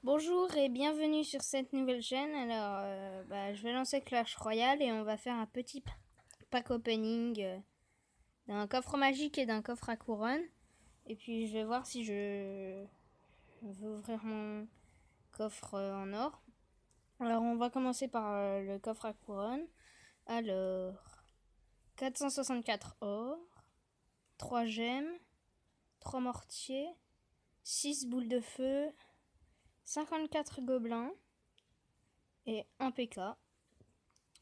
Bonjour et bienvenue sur cette nouvelle chaîne. Alors, je vais lancer Clash Royale et on va faire un petit pack opening d'un coffre magique et d'un coffre à couronne. Et puis, je vais voir si je veux ouvrir mon coffre en or. Alors, on va commencer par le coffre à couronne. Alors, 464 or, 3 gemmes, 3 mortiers, 6 boules de feu, 54 gobelins et 1 PK.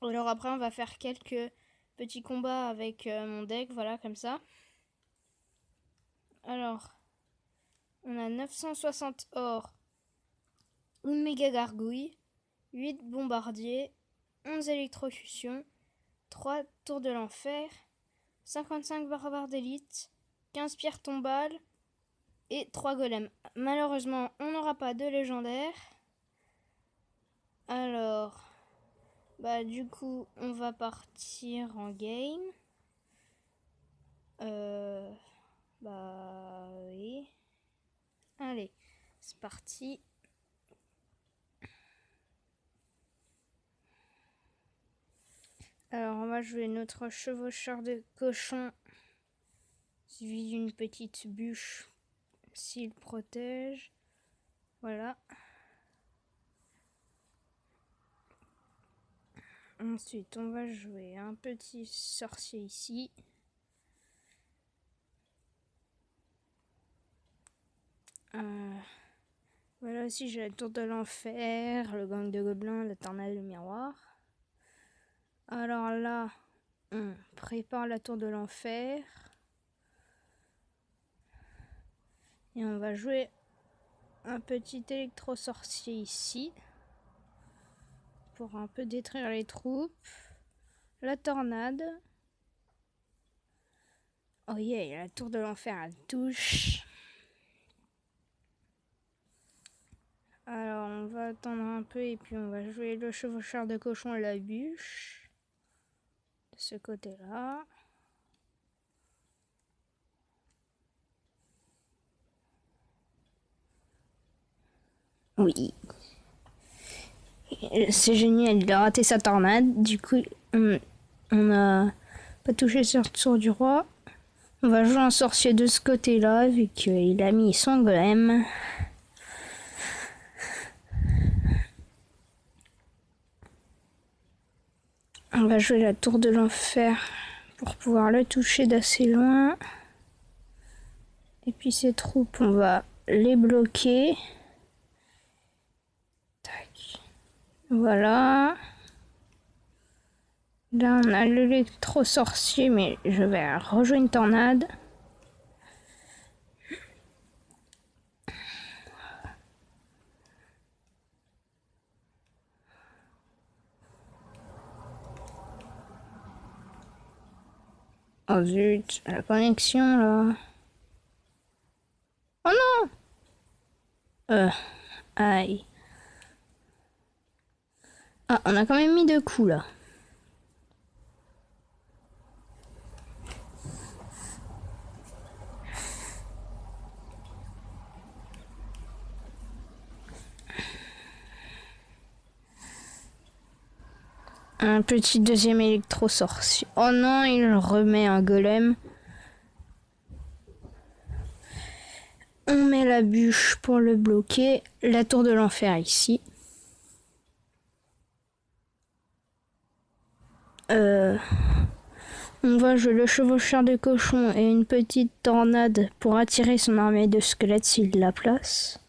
Alors après on va faire quelques petits combats avec mon deck, voilà comme ça. Alors on a 960 or, une méga gargouille, 8 bombardiers, 11 électrocutions, 3 tours de l'enfer, 55 barbares d'élite, 15 pierres tombales et 3 golems. Malheureusement on n'aura pas de légendaire. Alors du coup on va partir en game. Oui. Allez, c'est parti. Alors on va jouer notre chevaucheur de cochon suivi d'une petite bûche s'il protège. Voilà. Ensuite on va jouer un petit sorcier ici. Voilà aussi j'ai la tour de l'enfer, le gang de gobelins, la tornade, le miroir. Alors là, on prépare la tour de l'enfer. Et on va jouer un petit électro-sorcier ici. Pour un peu détruire les troupes. La tornade. Oh yeah, la tour de l'enfer, elle touche. Alors on va attendre un peu et puis on va jouer le chevaucheur de cochon et la bûche. De ce côté-là. Oui. C'est génial, il a raté sa tornade. Du coup, on n'a pas touché sur le tour du roi. On va jouer un sorcier de ce côté-là, vu qu'il a mis son golem. On va jouer la tour de l'enfer pour pouvoir le toucher d'assez loin. Et puis ces troupes, on va les bloquer. Tac. Voilà. Là, on a l'électro-sorcier, mais je vais rejouer une tornade. Oh zut, la connexion là. Oh non! Aïe. Ah, on a quand même mis 2 coups là. Un petit deuxième électro-sorcier. Oh non, il remet un golem. On met la bûche pour le bloquer. La tour de l'enfer ici. On va jouer le chevaucheur de cochon et une petite tornade pour attirer son armée de squelettes s'il la place.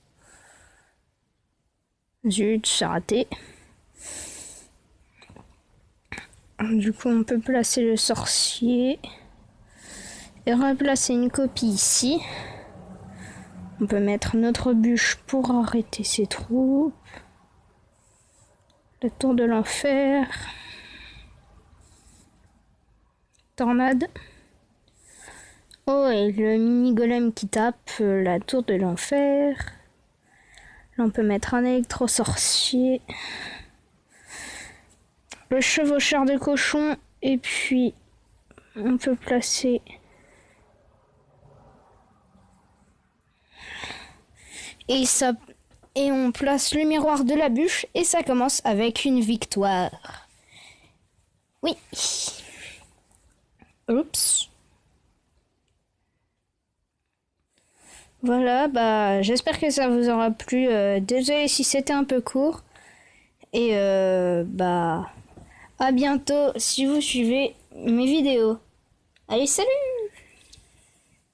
Zut, c'est raté. Du coup, on peut placer le sorcier et replacer une copie ici. On peut mettre notre bûche pour arrêter ses troupes. La tour de l'enfer. Tornade. Oh, et le mini golem qui tape la tour de l'enfer. Là, on peut mettre un électro-sorcier. Le chevaucheur de cochon. Et puis, on peut placer... Et Et on place le miroir de la bûche et ça commence avec une victoire. Oui. Oups. Voilà, bah j'espère que ça vous aura plu. Désolé si c'était un peu court. Et bah à bientôt si vous suivez mes vidéos. Allez, salut!